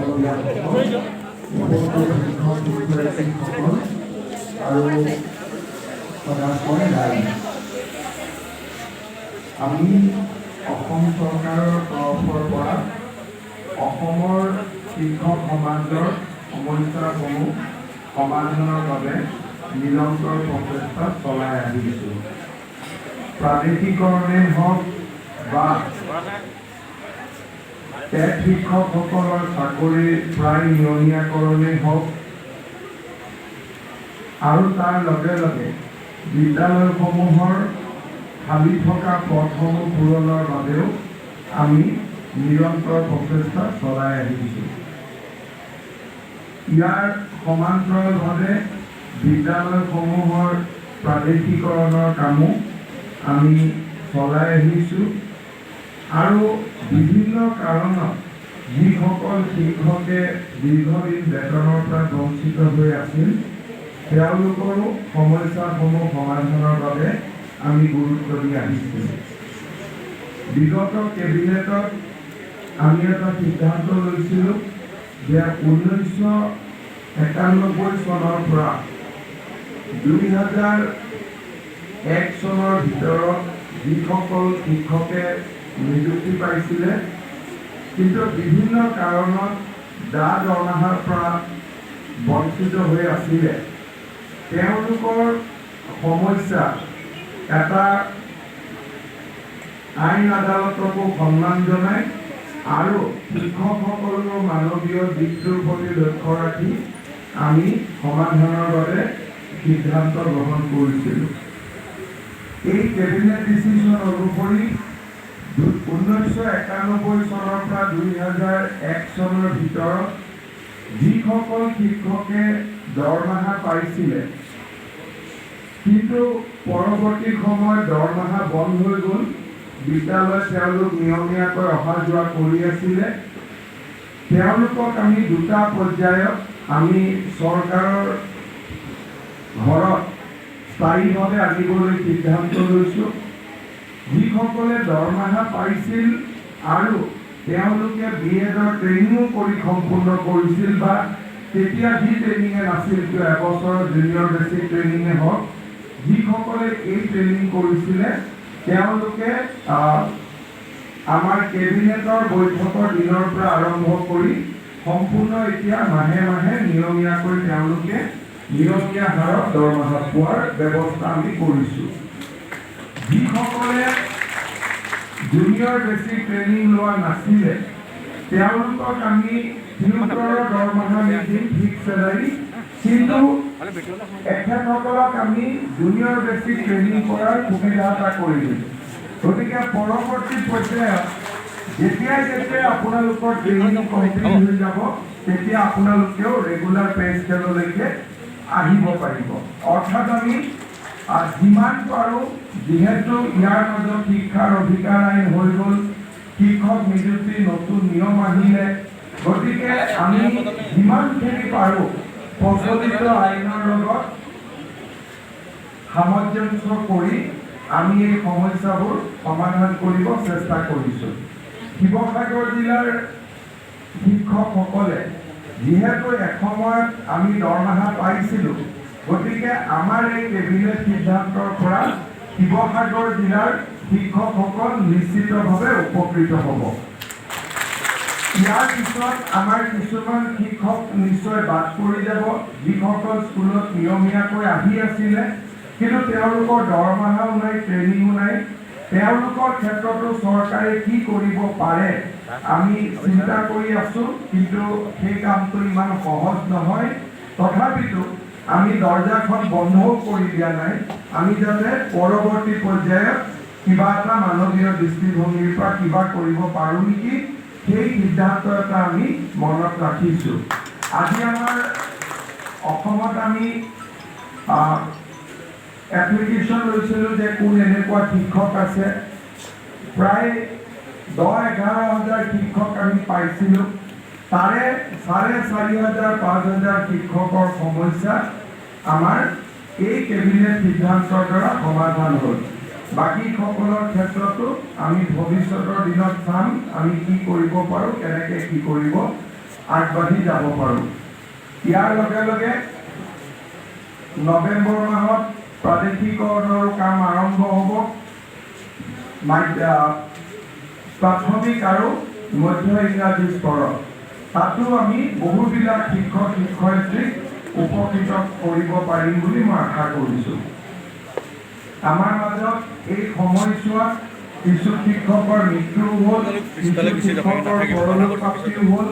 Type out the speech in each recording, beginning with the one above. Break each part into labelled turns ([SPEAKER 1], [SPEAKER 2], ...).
[SPEAKER 1] আমি অসম চৰকাৰৰ তৰফৰ পৰা অসমৰ শিক্ষক সমাজৰ সমস্যাসমূহ সমাধানৰ বাবে নিৰন্তৰ প্ৰচেষ্টা চলাই আহিছোঁ। প্ৰাদেশিকৰণেই হওক বা টেট শিক্ষকসকলৰ চাকৰি প্ৰায় নিয়মীয়াকৰণেই হওক আৰু তাৰ লগে লগে বিদ্যালয়সমূহৰ খালি থকা পদসমূহ পূৰণৰ বাবেও আমি নিৰন্তৰ প্ৰচেষ্টা চলাই আহিছোঁ। ইয়াৰ সমান্তৰালভাৱে বিদ্যালয়সমূহৰ প্ৰাদেশিকৰণৰ কামো আমি চলাই আহিছোঁ আৰু বিভিন্ন কাৰণত যিসকল শিক্ষকে দীৰ্ঘদিন বেতনৰ পৰা বঞ্চিত হৈ আছিল তেওঁলোকৰো সমস্যাসমূহ সমাধানৰ বাবে আমি গুৰুত্ব দি আহিছোঁ। বিগত কেবিনেটত আমি এটা সিদ্ধান্ত লৈছিলোঁ যে 1991 চনৰ পৰা 2001 চনৰ ভিতৰত যিসকল শিক্ষকে নিযুক্তি পাইছিলে কিন্তু বিভিন্ন কাৰণত দৰমহাৰ পৰা বঞ্চিত হৈ আছিলে তেওঁলোকৰ সমস্যা এটা আইন আদালতকো সন্মান জনাই আৰু শিক্ষকসকলৰ মানৱীয় দিশটোৰ প্ৰতি লক্ষ্য ৰাখি আমি সমাধানৰ বাবে সিদ্ধান্ত গ্ৰহণ কৰিছিলোঁ। এই কেবিনেট ডিচিশ্যন অনুসৰি 1991 চনৰ পৰা 2001 চনৰ ভিতৰত যিসকল শিক্ষকে দৰমহা পাইছিলে কিন্তু পৰৱৰ্তী সময়ত দৰমহা বন্ধ হৈ গ'ল, বিদ্যালয়ত তেওঁলোক নিয়মীয়াকৈ অহা যোৱা কৰি আছিলে, তেওঁলোকক আমি দুটা পৰ্যায়ত আমি চৰকাৰৰ ঘৰত স্থায়ীভাৱে আনিবলৈ সিদ্ধান্ত লৈছোঁ। যিসকলে দৰমহা পাইছিল আৰু তেওঁলোকে BEdৰ ট্ৰেইনিঙো কৰি সম্পূৰ্ণ কৰিছিল বা তেতিয়া যি ট্ৰেইনিঙে নাছিল কিয় এবছৰৰ জুনিয়ৰ বেচিক ট্ৰেইনিঙে হওক যিসকলে এই ট্ৰেইনিং কৰিছিলে তেওঁলোকে আমাৰ কেবিনেটৰ বৈঠকৰ দিনৰ পৰা আৰম্ভ কৰি সম্পূৰ্ণ এতিয়া মাহে মাহে নিয়মীয়াকৈ তেওঁলোকে নিয়মীয়া হাৰত দৰমহা পোৱাৰ ব্যৱস্থা আমি কৰিছোঁ। যিসকলে জুনিয়ৰ বেচিক ট্ৰেইনিং লোৱা নাছিলে তেওঁলোকক আমি সিহঁতৰ দৰমহা নিদিম ফিক্স চেলাৰী, কিন্তু এখেতসকলক আমি জুনিয়ৰ বেচিক ট্ৰেইনিং কৰাৰ সুবিধা এটা কৰি দিম। গতিকে পৰৱৰ্তী পৰ্যায়ত যেতিয়াই আপোনালোকৰ ট্ৰেইনিং কমপ্লিট হৈ যাব তেতিয়া আপোনালোকেও ৰেগুলাৰ পে স্কেললৈকে আহিব পাৰিব। অৰ্থাৎ আমি যিমান পাৰোঁ যিহেতু ইয়াৰ মাজত শিক্ষাৰ অধিকাৰ আইন হৈ গ'ল, শিক্ষক নিযুক্তিৰ নতুন নিয়ম আহিলে, গতিকে আমি যিমানখিনি পাৰোঁ প্ৰচলিত আইনৰ লগত সামঞ্জস্য কৰি আমি এই সমস্যাবোৰ সমাধান কৰিব চেষ্টা কৰিছোঁ। শিৱসাগৰ জিলাৰ শিক্ষকসকলে যিহেতু এসময়ত আমি দৰমহা পাইছিলোঁ, গতিকে আমাৰ এই কেবিনেট সিদ্ধান্তৰ পৰা শিৱসাগৰ জিলাৰ শিক্ষকসকল নিশ্চিতভাৱে উপকৃত হ'ব। ইয়াৰ পিছত আমাৰ কিছুমান শিক্ষক নিশ্চয় বাদ পৰি যাব, যিসকল স্কুলত নিয়মীয়াকৈ আহি আছিলে কিন্তু তেওঁলোকৰ দৰমহাও নাই, ট্ৰেইনিঙো নাই। তেওঁলোকৰ ক্ষেত্ৰতো চৰকাৰে কি কৰিব পাৰে আমি চিন্তা কৰি আছোঁ, কিন্তু সেই কামটো ইমান সহজ নহয়। তথাপিতো আমি দৰ্জাখন বন্ধও কৰি দিয়া নাই, আমি যাতে পৰৱৰ্তী পৰ্যায়ত কিবা এটা মানৱীয় দৃষ্টিভংগীৰ পৰা কিবা কৰিব পাৰোঁ নেকি সেই সিদ্ধান্ত এটা আমি মনত ৰাখিছোঁ। আজি আমাৰ অসমত আমি এপ্লিকেশ্যন লৈছিলোঁ যে কোন এনেকুৱা শিক্ষক আছে, প্ৰায় 10-11 হাজাৰ শিক্ষক আমি পাইছিলোঁ। তাৰে 4,500-5,000 শিক্ষকৰ সমস্যা আমাৰ এই কেবিনেট সিদ্ধান্তৰ দ্বাৰা সমাধান হ'ল। বাকীসকলৰ ক্ষেত্ৰতো আমি ভৱিষ্যতৰ দিনত চাম আমি কি কৰিব পাৰোঁ, কেনেকৈ কি কৰিব আগবাঢ়ি যাব পাৰোঁ। ইয়াৰ লগে লগে নৱেম্বৰ মাহত প্ৰাদেশিকৰণৰো কাম আৰম্ভ হ'ব। প্ৰাথমিক আৰু মধ্য ইংৰাজী স্তৰত তাতো আমি বহুবিলাক শিক্ষক শিক্ষয়িত্ৰীক উপকৃত কৰিব পাৰিম বুলি মই আশা কৰিছোঁ। আমাৰ মাজত এই সময়ছোৱাত কিছু শিক্ষকৰ মৃত্যুও হ'ল, কিছু শিক্ষকৰ পৰলোকপ্ৰাপ্তিও হ'ল।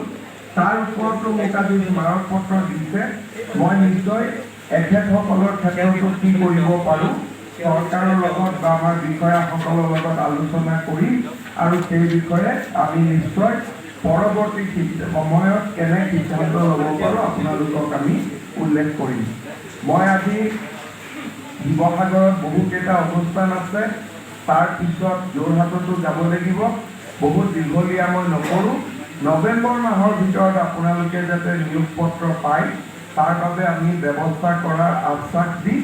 [SPEAKER 1] তাৰ ওপৰতো মোক আজি স্মাৰক পত্ৰ দিছে। মই নিশ্চয় এখেতসকলৰ ক্ষেত্ৰতো কি কৰিব পাৰোঁ চৰকাৰৰ লগত বা আমাৰ বিষয়াসকলৰ লগত আলোচনা কৰি আৰু সেই বিষয়ে আমি নিশ্চয় পৰৱৰ্তী সময়ত কেনে সিদ্ধান্ত ল'ব পাৰোঁ আপোনালোকক আমি উল্লেখ কৰিম। মই আজি শিৱসাগৰত বহুকেইটা অনুষ্ঠান আছে, তাৰ পিছত যোৰহাটতো যাব লাগিব। বহুত দীঘলীয়া মই নকৰোঁ। নৱেম্বৰ মাহৰ ভিতৰত আপোনালোকে যাতে নিয়োগ পত্ৰ পায় তাৰ বাবে আমি ব্যৱস্থা কৰাৰ আশ্বাস দি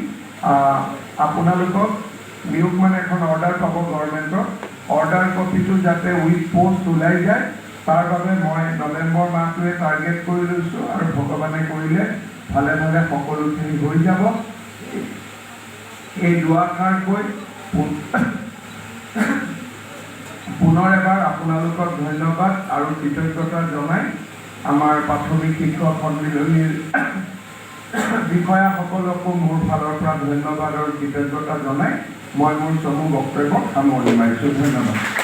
[SPEAKER 1] আপোনালোকক নিয়োগ মানে এখন অৰ্ডাৰ পাব গভৰ্ণমেণ্টৰ, অৰ্ডাৰ কপিটো যাতে উইথ পোষ্ট ওলাই যায় তাৰ বাবে মই নৱেম্বৰ মাহটোৱে টাৰ্গেট কৰি লৈছোঁ আৰু ভগৱানে কৰিলে ভালে ভালে সকলোখিনি হৈ যাব। এই দুআষাৰ কৈ পুনৰ এবাৰ আপোনালোকক ধন্যবাদ আৰু কৃতজ্ঞতা জনাই আমাৰ প্ৰাথমিক শিক্ষক সন্মিলনীৰ বিষয়াসকলকো মোৰ ফালৰ পৰা ধন্যবাদ আৰু কৃতজ্ঞতা জনাই মই মোৰ চমু বক্তব্য সামৰণি মাৰিছোঁ। ধন্যবাদ।